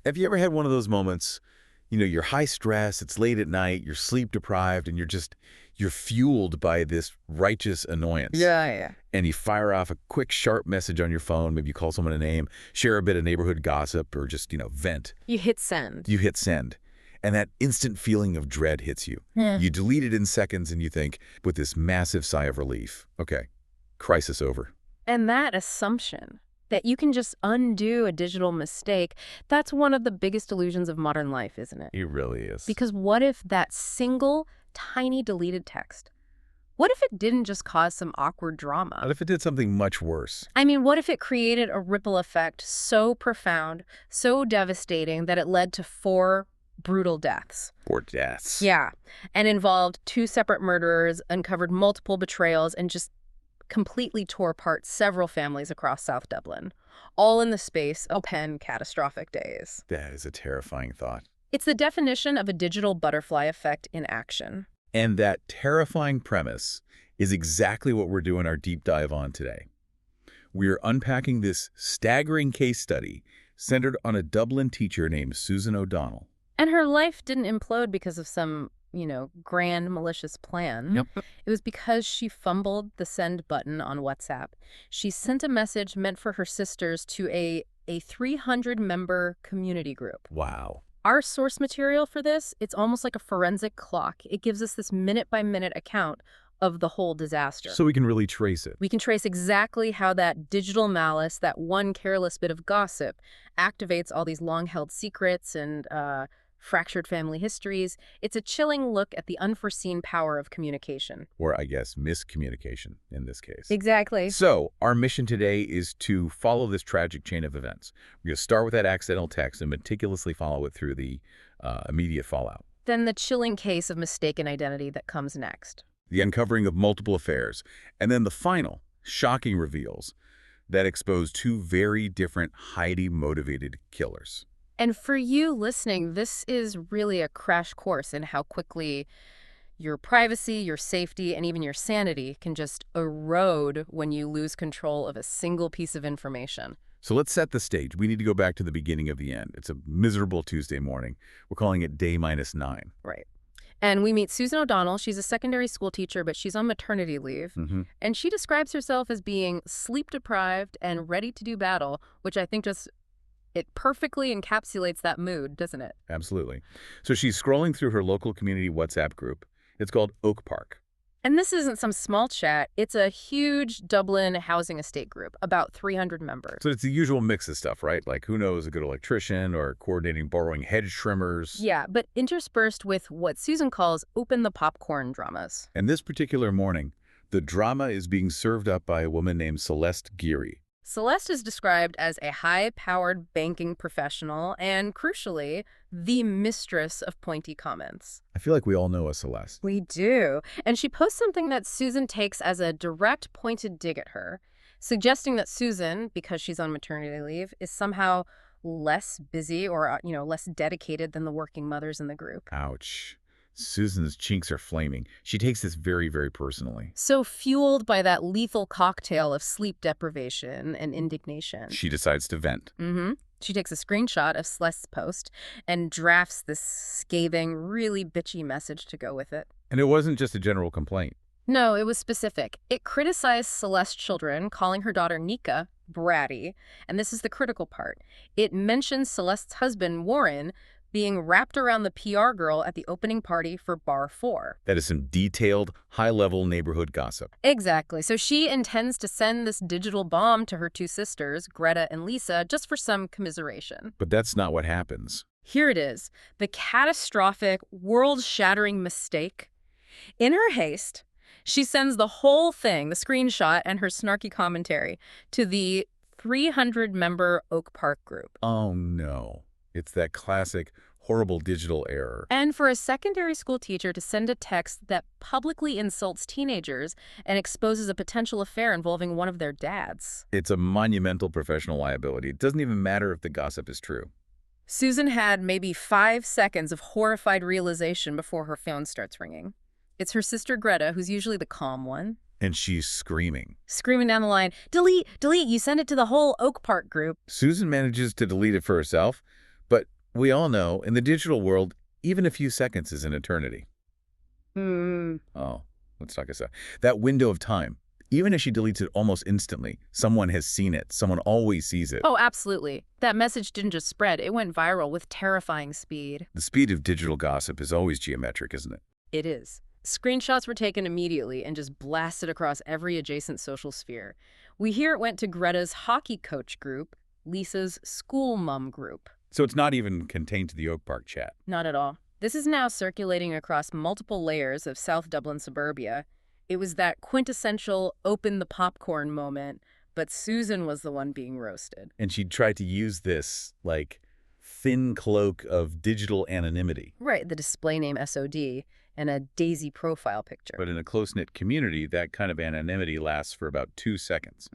Have you ever had one of those moments, you're high stress, it's late at night, you're sleep deprived, and you're fueled by this righteous annoyance. Yeah. And you fire off a quick, sharp message on your phone, maybe you call someone a name, share a bit of neighborhood gossip, or just, vent. You hit send. You hit send. And that instant feeling of dread hits you. Yeah. You delete it in seconds and you think, with this massive sigh of relief, okay, crisis over. And that assumption that you can just undo a digital mistake, that's one of the biggest illusions of modern life, isn't it? It really is. Because what if that single, tiny deleted text, what if it didn't just cause some awkward drama? What if it did something much worse? I mean, what if it created a ripple effect so profound, so devastating that it led to 4 brutal deaths? 4 deaths. Yeah, and involved 2 separate murderers, uncovered multiple betrayals, and just completely tore apart several families across South Dublin, all in the space of 10 catastrophic days. That is a terrifying thought. It's the definition of a digital butterfly effect in action. And that terrifying premise is exactly what we're doing our deep dive on today. We're unpacking this staggering case study centered on a Dublin teacher named Susan O'Donnell. And her life didn't implode because of some, grand malicious plan. Yep. It was because she fumbled the send button on WhatsApp. She sent a message meant for her sisters to a 300-member community group. Wow. Our source material for this, it's almost like a forensic clock. It gives us this minute-by-minute account of the whole disaster. So we can really trace it. We can trace exactly how that digital malice, that one careless bit of gossip, activates all these long-held secrets and fractured family histories. It's a chilling look at the unforeseen power of communication. Or, I guess, miscommunication in this case. Exactly. So, our mission today is to follow this tragic chain of events. We're going to start with that accidental text and meticulously follow it through the immediate fallout. Then the chilling case of mistaken identity that comes next. The uncovering of multiple affairs. And then the final, shocking reveals that expose 2 very different, highly motivated killers. And for you listening, this is really a crash course in how quickly your privacy, your safety, and even your sanity can just erode when you lose control of a single piece of information. So let's set the stage. We need to go back to the beginning of the end. It's a miserable Tuesday morning. We're calling it day -9. Right. And we meet Susan O'Donnell. She's a secondary school teacher, but she's on maternity leave. And she describes herself as being sleep-deprived and ready to do battle, which I think it perfectly encapsulates that mood, doesn't it? Absolutely. So she's scrolling through her local community WhatsApp group. It's called Oak Park. And this isn't some small chat. It's a huge Dublin housing estate group, about 300 members. So it's the usual mix of stuff, right? Like, who knows, a good electrician or coordinating borrowing hedge trimmers. Yeah, but interspersed with what Susan calls open the popcorn dramas. And this particular morning, the drama is being served up by a woman named Celeste Geary. Celeste is described as a high-powered banking professional and, crucially, the mistress of pointy comments. I feel like we all know a Celeste. We do. And she posts something that Susan takes as a direct pointed dig at her, suggesting that Susan, because she's on maternity leave, is somehow less busy or, less dedicated than the working mothers in the group. Ouch. Susan's cheeks are flaming. She takes this very, very personally. So fueled by that lethal cocktail of sleep deprivation and indignation, She decides to vent. She takes a screenshot of Celeste's post and drafts this scathing, really bitchy message to go with it. And it wasn't just a general complaint. No, it was specific. It criticized Celeste's children, calling her daughter Nika bratty. And this is the critical part. It mentions Celeste's husband, Warren, being wrapped around the PR girl at the opening party for Bar 4. That is some detailed, high-level neighborhood gossip. Exactly. So she intends to send this digital bomb to her 2 sisters, Greta and Lisa, just for some commiseration. But that's not what happens. Here it is, the catastrophic, world-shattering mistake. In her haste, she sends the whole thing, the screenshot and her snarky commentary, to the 300-member Oak Park group. Oh, no. It's that classic, horrible digital error. And for a secondary school teacher to send a text that publicly insults teenagers and exposes a potential affair involving one of their dads. It's a monumental professional liability. It doesn't even matter if the gossip is true. Susan had maybe 5 seconds of horrified realization before her phone starts ringing. It's her sister Greta, who's usually the calm one. And she's screaming. Screaming down the line, delete, delete, you send it to the whole Oak Park group. Susan manages to delete it for herself, but We all know, in the digital world, even a few seconds is an eternity. Hmm. Oh, let's talk about that window of time. Even if she deletes it almost instantly, someone has seen it. Someone always sees it. Oh, absolutely. That message didn't just spread, it went viral with terrifying speed. The speed of digital gossip is always geometric, isn't it? It is. Screenshots were taken immediately and just blasted across every adjacent social sphere. We hear it went to Greta's hockey coach group, Lisa's school mom group. So it's not even contained to the Oak Park chat. Not at all. This is now circulating across multiple layers of South Dublin suburbia. It was that quintessential open the popcorn moment, but Susan was the one being roasted. And she tried to use this, like, thin cloak of digital anonymity. Right, the display name SOD and a daisy profile picture. But in a close-knit community, that kind of anonymity lasts for about 2 seconds.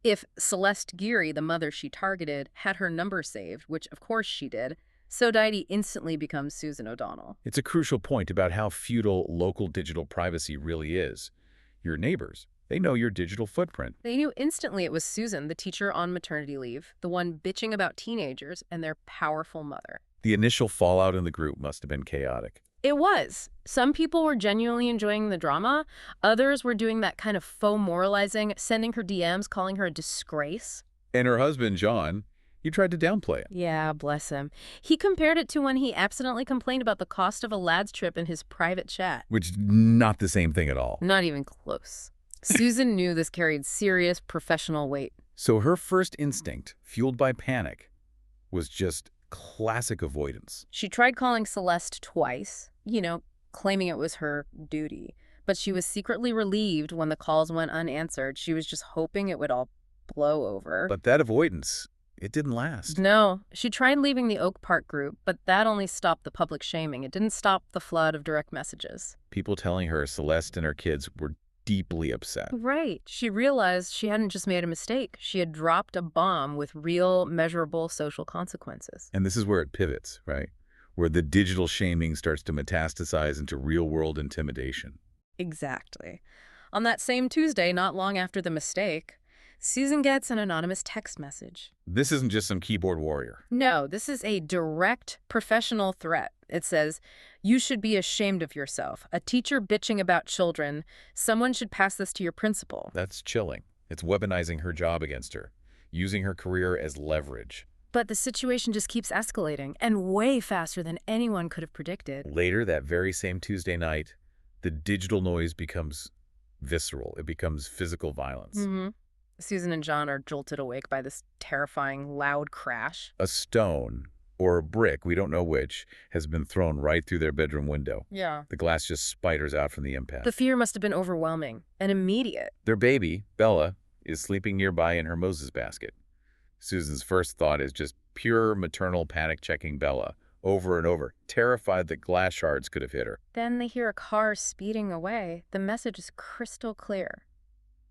If Celeste Geary, the mother she targeted, had her number saved, which of course she did, Sodide instantly becomes Susan O'Donnell. It's a crucial point about how futile local digital privacy really is. Your neighbors, they know your digital footprint. They knew instantly it was Susan, the teacher on maternity leave, the one bitching about teenagers and their powerful mother. The initial fallout in the group must have been chaotic. It was. Some people were genuinely enjoying the drama. Others were doing that kind of faux moralizing, sending her DMs, calling her a disgrace. And her husband, John, he tried to downplay it. Yeah, bless him. He compared it to when he accidentally complained about the cost of a lad's trip in his private chat. Which is not the same thing at all. Not even close. Susan knew this carried serious professional weight. So her first instinct, fueled by panic, was just classic avoidance. She tried calling Celeste twice, claiming it was her duty. But she was secretly relieved when the calls went unanswered. She was just hoping it would all blow over. But that avoidance, it didn't last. No, she tried leaving the Oak Park group, but that only stopped the public shaming. It didn't stop the flood of direct messages. People telling her Celeste and her kids were deeply upset. Right. She realized she hadn't just made a mistake. She had dropped a bomb with real, measurable social consequences. And this is where it pivots, right? Where the digital shaming starts to metastasize into real-world intimidation. Exactly. On that same Tuesday, not long after the mistake, Susan gets an anonymous text message. This isn't just some keyboard warrior. No, this is a direct professional threat. It says, "You should be ashamed of yourself. A teacher bitching about children. Someone should pass this to your principal." That's chilling. It's weaponizing her job against her, using her career as leverage. But the situation just keeps escalating, and way faster than anyone could have predicted. Later, that very same Tuesday night, the digital noise becomes visceral. It becomes physical violence. Susan and John are jolted awake by this terrifying, loud crash. A stone or a brick, we don't know which, has been thrown right through their bedroom window. Yeah. The glass just spiders out from the impact. The fear must have been overwhelming and immediate. Their baby, Bella, is sleeping nearby in her Moses basket. Susan's first thought is just pure maternal panic checking Bella over and over, terrified that glass shards could have hit her. Then they hear a car speeding away. The message is crystal clear.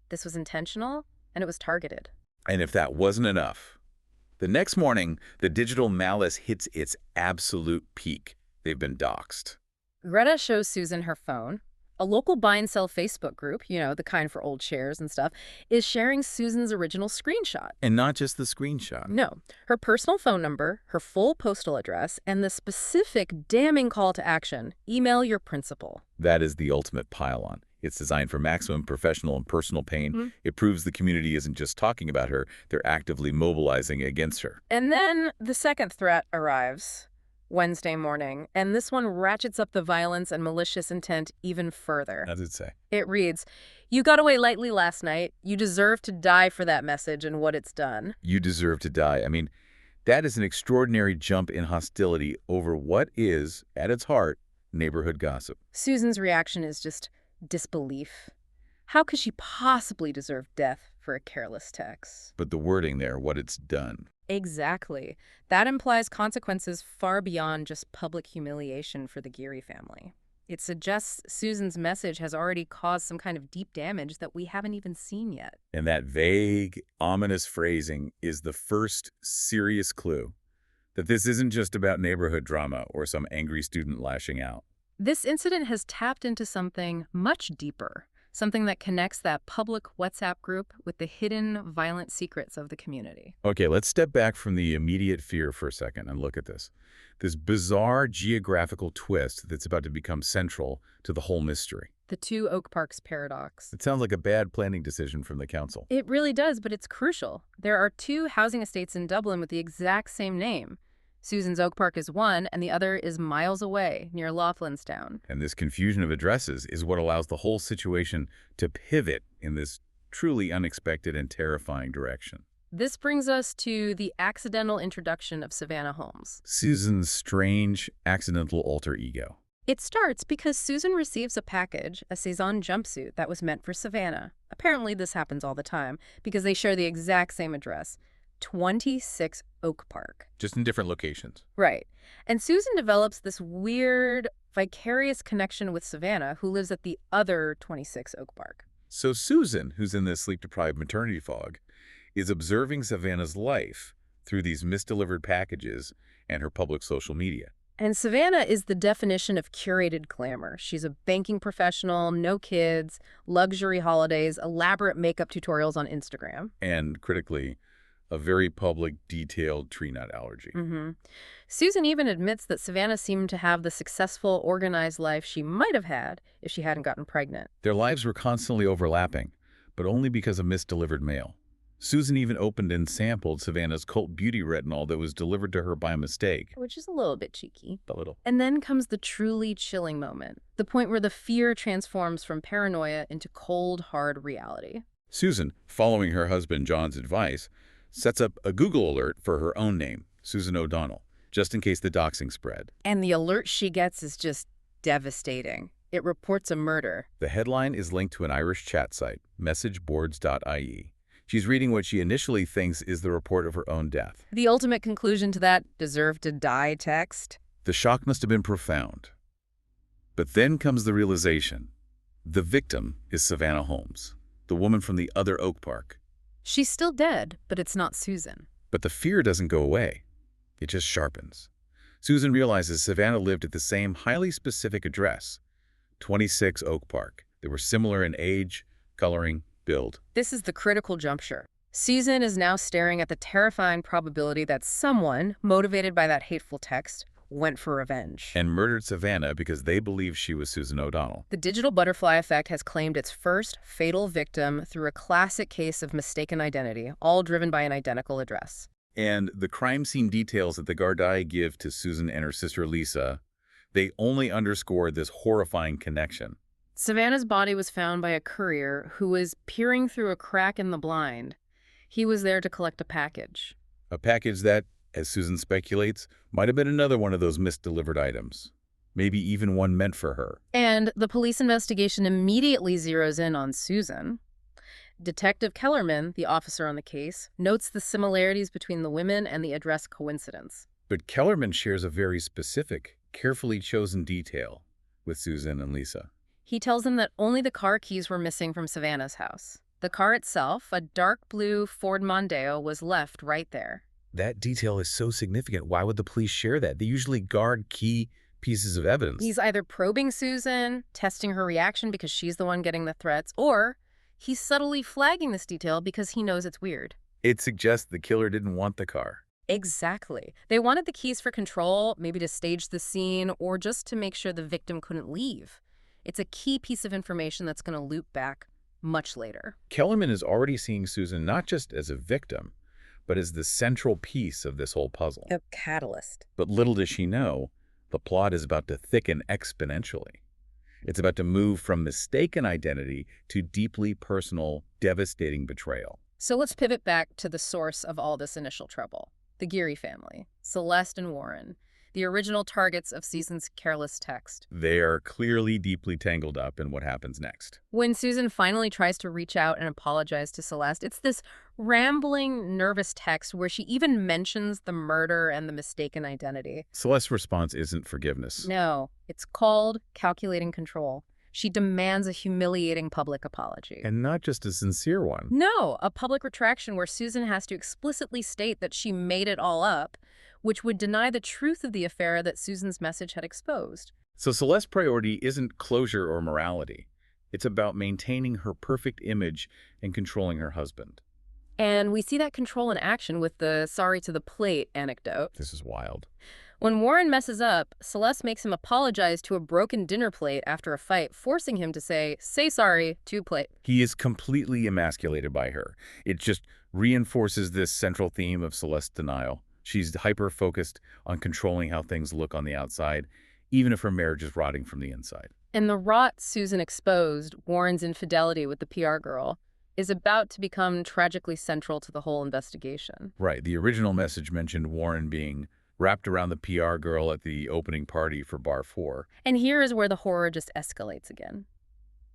This was intentional, and it was targeted. And if that wasn't enough, the next morning, the digital malice hits its absolute peak. They've been doxxed. Greta shows Susan her phone. A local buy and sell Facebook group, the kind for old shares and stuff, is sharing Susan's original screenshot. And not just the screenshot. No, her personal phone number, her full postal address, and the specific damning call to action: email your principal. That is the ultimate pile-on. It's designed for maximum professional and personal pain. It proves the community isn't just talking about her, they're actively mobilizing against her. And then the second threat arrives Wednesday morning, and this one ratchets up the violence and malicious intent even further. How does it say? It reads, "You got away lightly last night. You deserve to die for that message and what it's done." You deserve to die. I mean, that is an extraordinary jump in hostility over what is, at its heart, neighborhood gossip. Susan's reaction is just disbelief. How could she possibly deserve death for a careless text? But the wording there, what it's done. Exactly. That implies consequences far beyond just public humiliation for the Geary family. It suggests Susan's message has already caused some kind of deep damage that we haven't even seen yet. And that vague, ominous phrasing is the first serious clue that this isn't just about neighborhood drama or some angry student lashing out. This incident has tapped into something much deeper, something that connects that public WhatsApp group with the hidden, violent secrets of the community. Okay, let's step back from the immediate fear for a second and look at this. This bizarre geographical twist that's about to become central to the whole mystery. The two Oak Parks paradox. It sounds like a bad planning decision from the council. It really does, but it's crucial. There are two housing estates in Dublin with the exact same name. Susan's Oak Park is one, and the other is miles away, near Loughlinstown. And this confusion of addresses is what allows the whole situation to pivot in this truly unexpected and terrifying direction. This brings us to the accidental introduction of Savannah Holmes. Susan's strange, accidental alter ego. It starts because Susan receives a package, a Cezanne jumpsuit that was meant for Savannah. Apparently this happens all the time because they share the exact same address, 26 Oak Park. Just in different locations. Right. And Susan develops this weird, vicarious connection with Savannah, who lives at the other 26 Oak Park. So Susan, who's in this sleep-deprived maternity fog, is observing Savannah's life through these misdelivered packages and her public social media. And Savannah is the definition of curated glamour. She's a banking professional, no kids, luxury holidays, elaborate makeup tutorials on Instagram. And critically, a very public, detailed tree nut allergy. Susan even admits that Savannah seemed to have the successful, organized life she might have had if she hadn't gotten pregnant. Their lives were constantly overlapping, but only because of misdelivered mail. Susan even opened and sampled Savannah's cult beauty retinol that was delivered to her by mistake. Which is a little bit cheeky. A little. And then comes the truly chilling moment, the point where the fear transforms from paranoia into cold, hard reality. Susan, following her husband John's advice, sets up a Google alert for her own name, Susan O'Donnell, just in case the doxing spread. And the alert she gets is just devastating. It reports a murder. The headline is linked to an Irish chat site, messageboards.ie. She's reading what she initially thinks is the report of her own death. The ultimate conclusion to that deserve to die text. The shock must have been profound. But then comes the realization. The victim is Savannah Holmes, the woman from the other Oak Park. She's still dead, but it's not Susan. But the fear doesn't go away. It just sharpens. Susan realizes Savannah lived at the same highly specific address, 26 Oak Park. They were similar in age, coloring, build. This is the critical juncture. Susan is now staring at the terrifying probability that someone, motivated by that hateful text, went for revenge. And murdered Savannah because they believed she was Susan O'Donnell. The digital butterfly effect has claimed its first fatal victim through a classic case of mistaken identity, all driven by an identical address. And the crime scene details that the Gardai give to Susan and her sister Lisa, they only underscore this horrifying connection. Savannah's body was found by a courier who was peering through a crack in the blind. He was there to collect a package. A package that, as Susan speculates, might have been another one of those misdelivered items. Maybe even one meant for her. And the police investigation immediately zeroes in on Susan. Detective Kellerman, the officer on the case, notes the similarities between the women and the address coincidence. But Kellerman shares a very specific, carefully chosen detail with Susan and Lisa. He tells them that only the car keys were missing from Savannah's house. The car itself, a dark blue Ford Mondeo, was left right there. That detail is so significant. Why would the police share that? They usually guard key pieces of evidence. He's either probing Susan, testing her reaction because she's the one getting the threats, or he's subtly flagging this detail because he knows it's weird. It suggests the killer didn't want the car. Exactly. They wanted the keys for control, maybe to stage the scene, or just to make sure the victim couldn't leave. It's a key piece of information that's going to loop back much later. Kellerman is already seeing Susan not just as a victim, but as the central piece of this whole puzzle. A catalyst. But little does she know, the plot is about to thicken exponentially. It's about to move from mistaken identity to deeply personal, devastating betrayal. So let's pivot back to the source of all this initial trouble. The Geary family, Celeste and Warren, the original targets of Susan's careless text. They are clearly deeply tangled up in what happens next. When Susan finally tries to reach out and apologize to Celeste, it's this rambling, nervous text where she even mentions the murder and the mistaken identity. Celeste's response isn't forgiveness. No, it's called calculating control. She demands a humiliating public apology. And not just a sincere one. No, a public retraction where Susan has to explicitly state that she made it all up, which would deny the truth of the affair that Susan's message had exposed. So Celeste's priority isn't closure or morality. It's about maintaining her perfect image and controlling her husband. And we see that control in action with the sorry to the plate anecdote. This is wild. When Warren messes up, Celeste makes him apologize to a broken dinner plate after a fight, forcing him to say sorry to plate. He is completely emasculated by her. It just reinforces this central theme of Celeste's denial. She's hyper-focused on controlling how things look on the outside, even if her marriage is rotting from the inside. And the rot Susan exposed, Warren's infidelity with the PR girl, is about to become tragically central to the whole investigation. Right. The original message mentioned Warren being wrapped around the PR girl at the opening party for Bar 4. And here is where the horror just escalates again.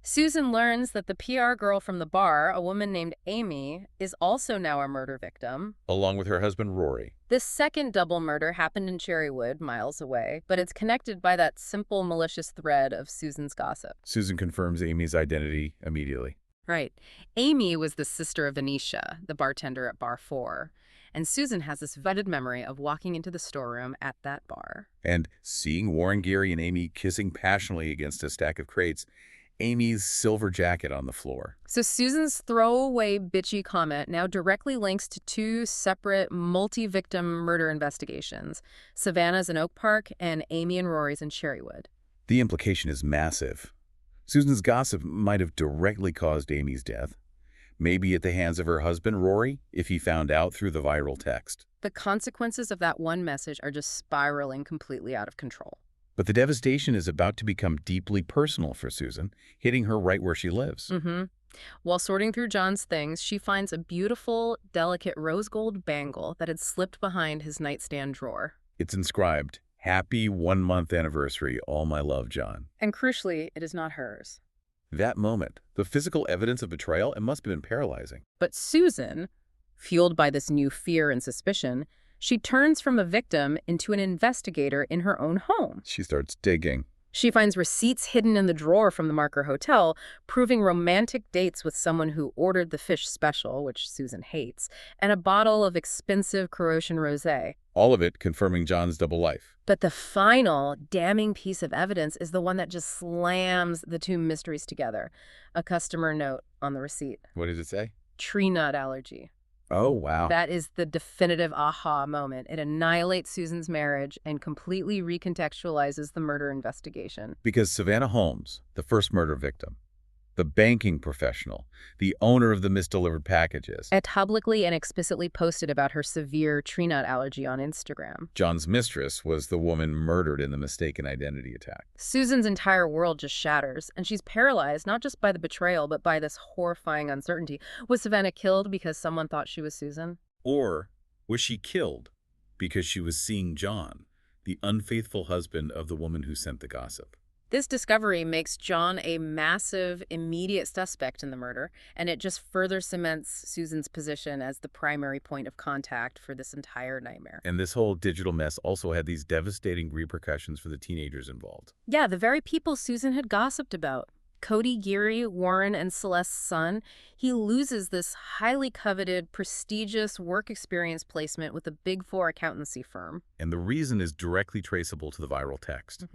Susan learns that the PR girl from the bar, a woman named Amy, is also now a murder victim. Along with her husband, Rory. This second double murder happened in Cherrywood, miles away, but it's connected by that simple malicious thread of Susan's gossip. Susan confirms Amy's identity immediately. Right. Amy was the sister of Anisha, the bartender at Bar 4. And Susan has this vivid memory of walking into the storeroom at that bar. And seeing Warren, Gary, and Amy kissing passionately against a stack of crates, Amy's silver jacket on the floor. So Susan's throwaway bitchy comment now directly links to two separate multi-victim murder investigations, Savannah's in Oak Park and Amy and Rory's in Cherrywood. The implication is massive. Susan's gossip might have directly caused Amy's death, maybe at the hands of her husband, Rory, if he found out through the viral text. The consequences of that one message are just spiraling completely out of control. But the devastation is about to become deeply personal for Susan, hitting her right where she lives. While sorting through John's things, she finds a beautiful, delicate rose gold bangle that had slipped behind his nightstand drawer. It's inscribed, "Happy 1-month anniversary, all my love, John." And crucially, it is not hers. That moment, the physical evidence of betrayal, it must have been paralyzing. But Susan, fueled by this new fear and suspicion, she turns from a victim into an investigator in her own home. She starts digging. She finds receipts hidden in the drawer from the Marker Hotel, proving romantic dates with someone who ordered the fish special, which Susan hates, and a bottle of expensive Croatian rosé. All of it confirming John's double life. But the final, damning piece of evidence is the one that just slams the two mysteries together. A customer note on the receipt. What does it say? Tree nut allergy. Oh, wow. That is the definitive aha moment. It annihilates Susan's marriage and completely recontextualizes the murder investigation. Because Savannah Holmes, the first murder victim, the banking professional, the owner of the misdelivered packages, Had publicly and explicitly posted about her severe tree nut allergy on Instagram. John's mistress was the woman murdered in the mistaken identity attack. Susan's entire world just shatters, and she's paralyzed not just by the betrayal, but by this horrifying uncertainty. Was Savannah killed because someone thought she was Susan? Or was she killed because she was seeing John, the unfaithful husband of the woman who sent the gossip? This discovery makes John a massive, immediate suspect in the murder, and it just further cements Susan's position as the primary point of contact for this entire nightmare. And this whole digital mess also had these devastating repercussions for the teenagers involved. Yeah, the very people Susan had gossiped about. Cody Geary, Warren and Celeste's son, he loses this highly coveted, prestigious work experience placement with a Big Four accountancy firm. And the reason is directly traceable to the viral text.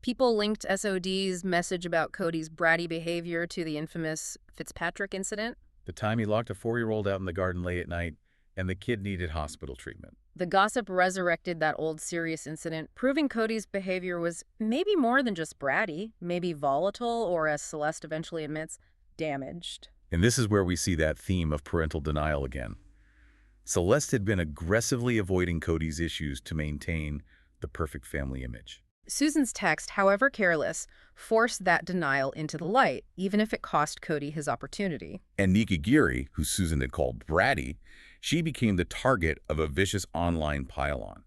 People linked SOD's message about Cody's bratty behavior to the infamous Fitzpatrick incident. The time he locked a 4-year-old out in the garden late at night, and the kid needed hospital treatment. The gossip resurrected that old serious incident, proving Cody's behavior was maybe more than just bratty, maybe volatile, or as Celeste eventually admits, damaged. And this is where we see that theme of parental denial again. Celeste had been aggressively avoiding Cody's issues to maintain the perfect family image. Susan's text, however careless, forced that denial into the light, even if it cost Cody his opportunity. And Nika Geary, who Susan had called bratty, she became the target of a vicious online pile-on.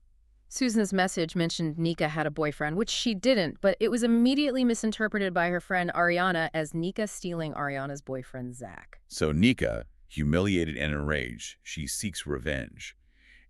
Susan's message mentioned Nika had a boyfriend, which she didn't, but it was immediately misinterpreted by her friend Ariana as Nika stealing Ariana's boyfriend, Zach. So Nika, humiliated and enraged, she seeks revenge.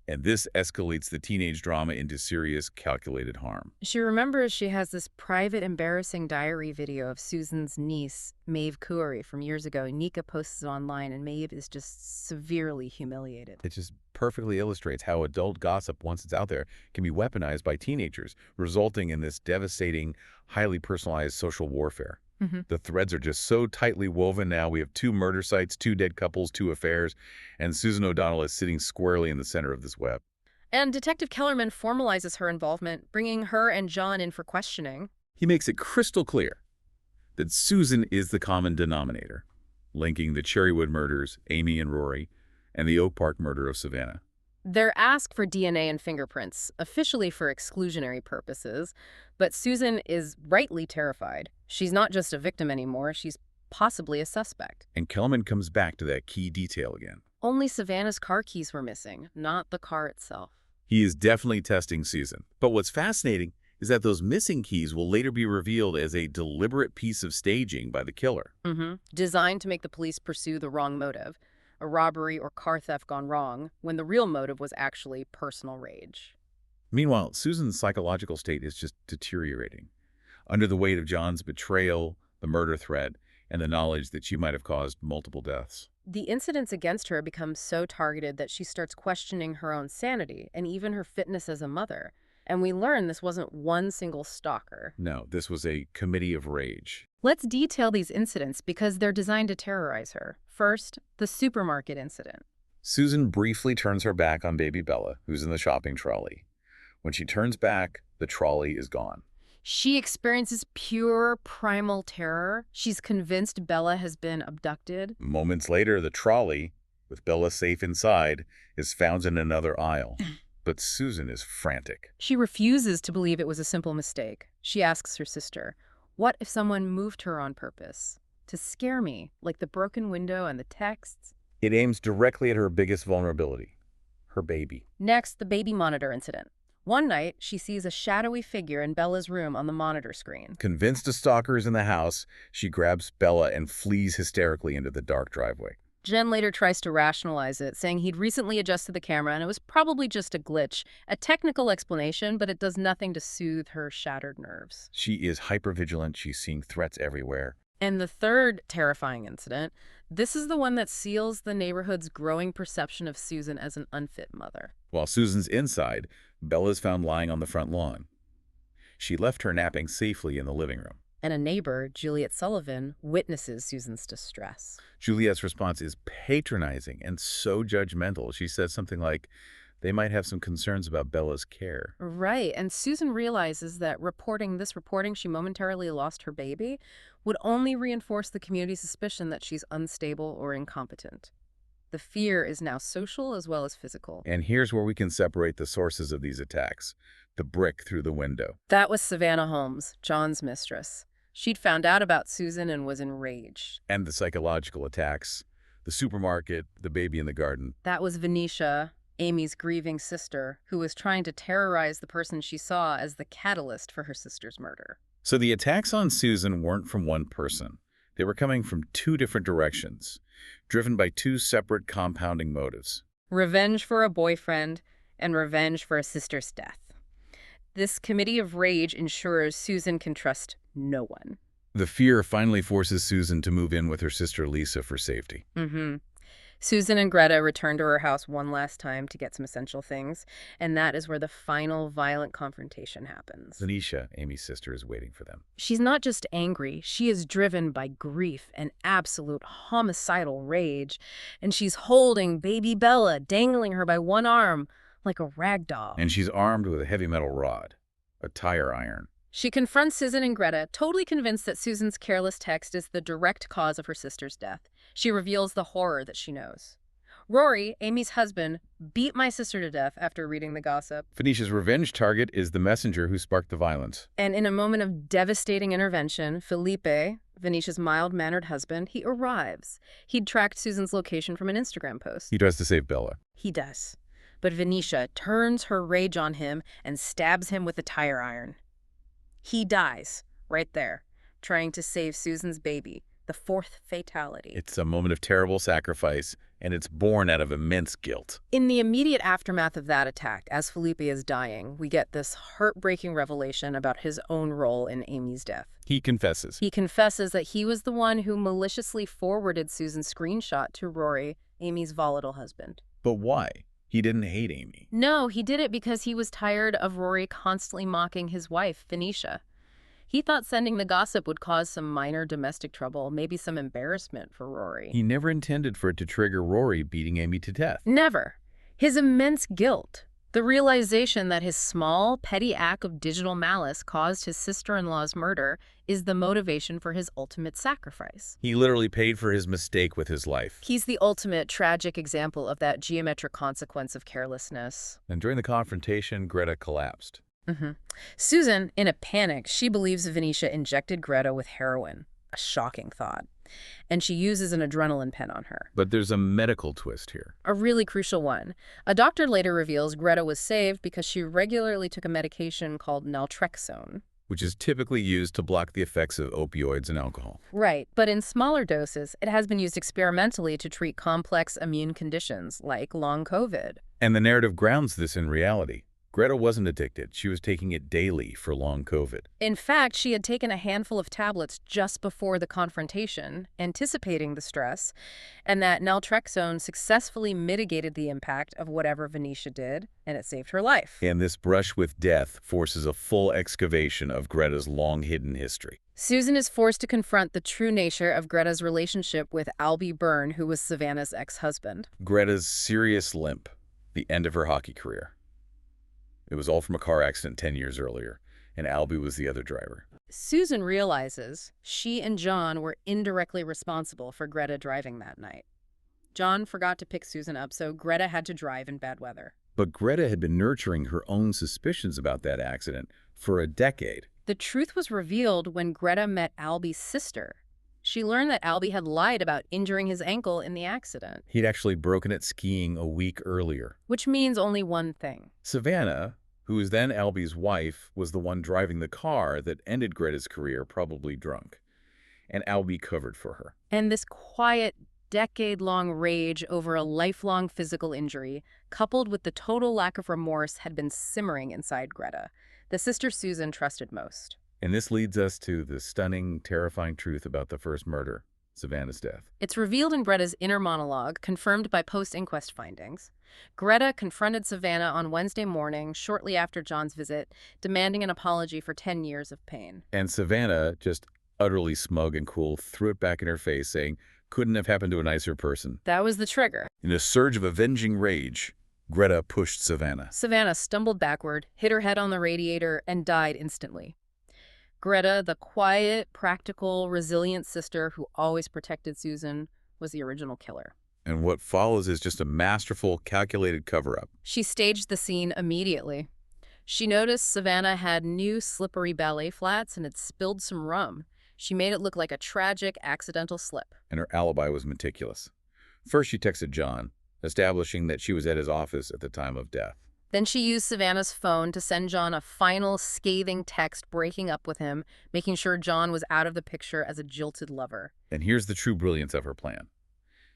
And this escalates the teenage drama into serious, calculated harm. She remembers she has this private, embarrassing diary video of Susan's niece, Maeve Coury, from years ago. Nika posts it online, and Maeve is just severely humiliated. It just perfectly illustrates how adult gossip, once it's out there, can be weaponized by teenagers, resulting in this devastating, highly personalized social warfare. Hmm. The threads are just so tightly woven now. We have two murder sites, two dead couples, two affairs, and Susan O'Donnell is sitting squarely in the center of this web. And Detective Kellerman formalizes her involvement, bringing her and John in for questioning. He makes it crystal clear that Susan is the common denominator, linking the Cherrywood murders, Amy and Rory, and the Oak Park murder of Savannah. They're asked for DNA and fingerprints, officially for exclusionary purposes, but Susan is rightly terrified. She's not just a victim anymore, she's possibly a suspect. And Kellerman comes back to that key detail again. Only Savannah's car keys were missing, not the car itself. He is definitely testing Susan. But what's fascinating is that those missing keys will later be revealed as a deliberate piece of staging by the killer. Designed to make the police pursue the wrong motive, a robbery or car theft gone wrong, when the real motive was actually personal rage. Meanwhile, Susan's psychological state is just deteriorating. Under the weight of John's betrayal, the murder threat, and the knowledge that she might have caused multiple deaths. The incidents against her become so targeted that she starts questioning her own sanity and even her fitness as a mother. And we learn this wasn't one single stalker. No, this was a committee of rage. Let's detail these incidents because they're designed to terrorize her. First, the supermarket incident. Susan briefly turns her back on baby Bella, who's in the shopping trolley. When she turns back, the trolley is gone. She experiences pure primal terror. She's convinced Bella has been abducted. Moments later, the trolley, with Bella safe inside, is found in another aisle. But Susan is frantic. She refuses to believe it was a simple mistake. She asks her sister, what if someone moved her on purpose? To scare me, like the broken window and the texts? It aims directly at her biggest vulnerability, her baby. Next, the baby monitor incident. One night, she sees a shadowy figure in Bella's room on the monitor screen. Convinced a stalker is in the house, she grabs Bella and flees hysterically into the dark driveway. Jen later tries to rationalize it, saying he'd recently adjusted the camera and it was probably just a glitch. A technical explanation, but it does nothing to soothe her shattered nerves. She is hypervigilant. She's seeing threats everywhere. And the third terrifying incident, this is the one that seals the neighborhood's growing perception of Susan as an unfit mother. While Susan's inside, Bella's found lying on the front lawn. She left her napping safely in the living room. And a neighbor, Juliet Sullivan, witnesses Susan's distress. Juliet's response is patronizing and so judgmental. She says something like, they might have some concerns about Bella's care. Right, and Susan realizes that reporting she momentarily lost her baby would only reinforce the community's suspicion that she's unstable or incompetent. The fear is now social as well as physical. And here's where we can separate the sources of these attacks. The brick through the window. That was Savannah Holmes, John's mistress. She'd found out about Susan and was enraged. And the psychological attacks. The supermarket, the baby in the garden. That was Venetia, Amy's grieving sister, who was trying to terrorize the person she saw as the catalyst for her sister's murder. So the attacks on Susan weren't from one person. They were coming from two different directions, driven by two separate compounding motives. Revenge for a boyfriend and revenge for a sister's death. This committee of rage ensures Susan can trust no one. The fear finally forces Susan to move in with her sister Lisa for safety. Susan and Greta return to her house one last time to get some essential things, and that is where the final violent confrontation happens. Venetia, Amy's sister, is waiting for them. She's not just angry, she is driven by grief and absolute homicidal rage, and she's holding baby Bella, dangling her by one arm like a rag doll. And she's armed with a heavy metal rod, a tire iron. She confronts Susan and Greta, totally convinced that Susan's careless text is the direct cause of her sister's death. She reveals the horror that she knows. Rory, Amy's husband, beat my sister to death after reading the gossip. Venetia's revenge target is the messenger who sparked the violence. And in a moment of devastating intervention, Felipe, Venetia's mild-mannered husband, he arrives. He'd tracked Susan's location from an Instagram post. He tries to save Bella. He does. But Venetia turns her rage on him and stabs him with a tire iron. He dies, right there, trying to save Susan's baby, the fourth fatality. It's a moment of terrible sacrifice, and it's born out of immense guilt. In the immediate aftermath of that attack, as Felipe is dying, we get this heartbreaking revelation about his own role in Amy's death. He confesses. He confesses that he was the one who maliciously forwarded Susan's screenshot to Rory, Amy's volatile husband. But why? He didn't hate Amy. No, he did it because he was tired of Rory constantly mocking his wife, Venetia. He thought sending the gossip would cause some minor domestic trouble, maybe some embarrassment for Rory. He never intended for it to trigger Rory beating Amy to death. Never. His immense guilt, the realization that his small, petty act of digital malice caused his sister-in-law's murder, is the motivation for his ultimate sacrifice. He literally paid for his mistake with his life. He's the ultimate tragic example of that geometric consequence of carelessness. And during the confrontation, Greta collapsed. Susan, in a panic, she believes Venetia injected Greta with heroin. A shocking thought. And she uses an adrenaline pen on her. But there's a medical twist here. A really crucial one. A doctor later reveals Greta was saved because she regularly took a medication called naltrexone. Which is typically used to block the effects of opioids and alcohol. Right, but in smaller doses, it has been used experimentally to treat complex immune conditions like long COVID. And the narrative grounds this in reality. Greta wasn't addicted. She was taking it daily for long COVID. In fact, she had taken a handful of tablets just before the confrontation, anticipating the stress, and that naltrexone successfully mitigated the impact of whatever Venetia did, and it saved her life. And this brush with death forces a full excavation of Greta's long-hidden history. Susan is forced to confront the true nature of Greta's relationship with Albie Byrne, who was Savannah's ex-husband. Greta's serious limp, the end of her hockey career. It was all from a car accident 10 years earlier, and Albie was the other driver. Susan realizes she and John were indirectly responsible for Greta driving that night. John forgot to pick Susan up, so Greta had to drive in bad weather. But Greta had been nurturing her own suspicions about that accident for a decade. The truth was revealed when Greta met Albie's sister. She learned that Albie had lied about injuring his ankle in the accident. He'd actually broken it skiing a week earlier. Which means only one thing. Savannah, who was then Albie's wife, was the one driving the car that ended Greta's career, probably drunk. And Albie covered for her. And this quiet, decade-long rage over a lifelong physical injury, coupled with the total lack of remorse, had been simmering inside Greta, the sister Susan trusted most. And this leads us to the stunning, terrifying truth about the first murder, Savannah's death. It's revealed in Greta's inner monologue, confirmed by post-inquest findings. Greta confronted Savannah on Wednesday morning, shortly after John's visit, demanding an apology for 10 years of pain. And Savannah, just utterly smug and cool, threw it back in her face, saying, "Couldn't have happened to a nicer person." That was the trigger. In a surge of avenging rage, Greta pushed Savannah. Savannah stumbled backward, hit her head on the radiator, and died instantly. Greta, the quiet, practical, resilient sister who always protected Susan, was the original killer. And what follows is just a masterful, calculated cover-up. She staged the scene immediately. She noticed Savannah had new slippery ballet flats and had spilled some rum. She made it look like a tragic, accidental slip. And her alibi was meticulous. First, she texted John, establishing that she was at his office at the time of death. Then she used Savannah's phone to send John a final scathing text breaking up with him, making sure John was out of the picture as a jilted lover. And here's the true brilliance of her plan.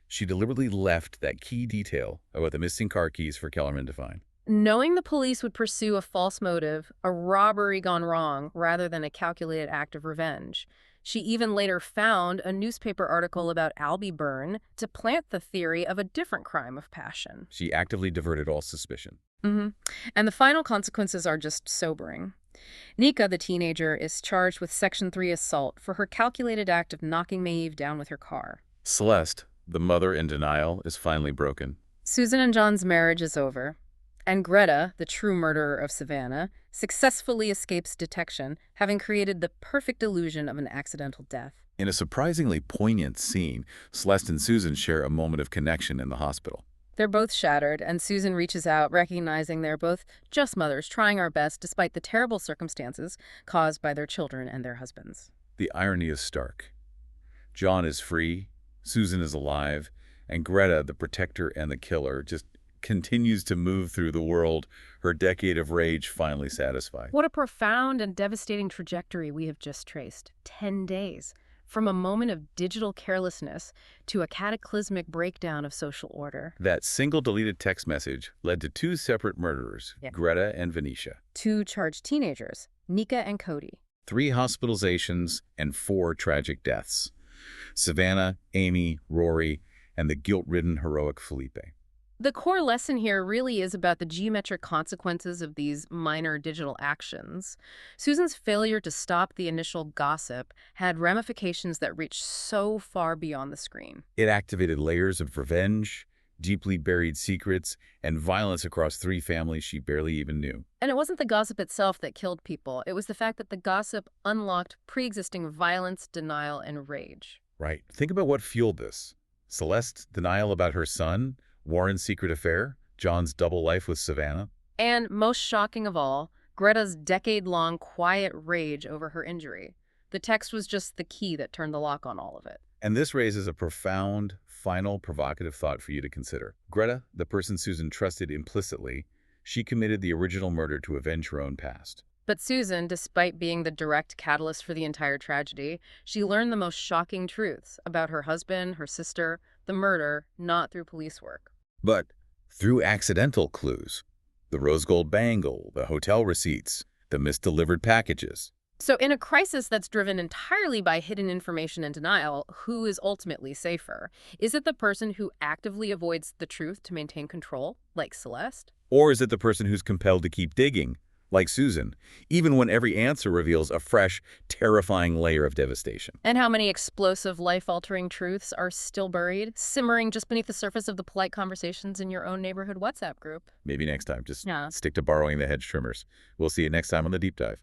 She deliberately left that key detail about the missing car keys for Kellerman to find. Knowing the police would pursue a false motive, a robbery gone wrong, rather than a calculated act of revenge, she even later found a newspaper article about Albie Byrne to plant the theory of a different crime of passion. She actively diverted all suspicion. And the final consequences are just sobering. Nika, the teenager, is charged with Section 3 assault for her calculated act of knocking Maeve down with her car. Celeste, the mother in denial, is finally broken. Susan and John's marriage is over. And Greta, the true murderer of Savannah, successfully escapes detection, having created the perfect illusion of an accidental death. In a surprisingly poignant scene, Celeste and Susan share a moment of connection in the hospital. They're both shattered, and Susan reaches out, recognizing they're both just mothers trying our best despite the terrible circumstances caused by their children and their husbands. The irony is stark. John is free, Susan is alive, and Greta, the protector and the killer, just continues to move through the world, her decade of rage finally satisfied. What a profound and devastating trajectory we have just traced. 10 days. From a moment of digital carelessness to a cataclysmic breakdown of social order. That single deleted text message led to two separate murderers, Greta and Venetia. 2 charged teenagers, Nika and Cody. 3 hospitalizations and 4 tragic deaths. Savannah, Amy, Rory, and the guilt-ridden, heroic Felipe. The core lesson here really is about the geometric consequences of these minor digital actions. Susan's failure to stop the initial gossip had ramifications that reached so far beyond the screen. It activated layers of revenge, deeply buried secrets, and violence across 3 families she barely even knew. And it wasn't the gossip itself that killed people. It was the fact that the gossip unlocked pre-existing violence, denial, and rage. Right. Think about what fueled this. Celeste's denial about her son, Warren's secret affair, John's double life with Savannah. And most shocking of all, Greta's decade-long quiet rage over her injury. The text was just the key that turned the lock on all of it. And this raises a profound, final, provocative thought for you to consider. Greta, the person Susan trusted implicitly, she committed the original murder to avenge her own past. But Susan, despite being the direct catalyst for the entire tragedy, she learned the most shocking truths about her husband, her sister, the murder, not through police work. But through accidental clues, the rose gold bangle, the hotel receipts, the misdelivered packages. So in a crisis that's driven entirely by hidden information and denial, who is ultimately safer? Is it the person who actively avoids the truth to maintain control, like Celeste? Or is it the person who's compelled to keep digging, like Susan, even when every answer reveals a fresh, terrifying layer of devastation? And how many explosive, life-altering truths are still buried, simmering just beneath the surface of the polite conversations in your own neighborhood WhatsApp group? Maybe next time, just Yeah. stick to borrowing the hedge trimmers. We'll see you next time on The Deep Dive.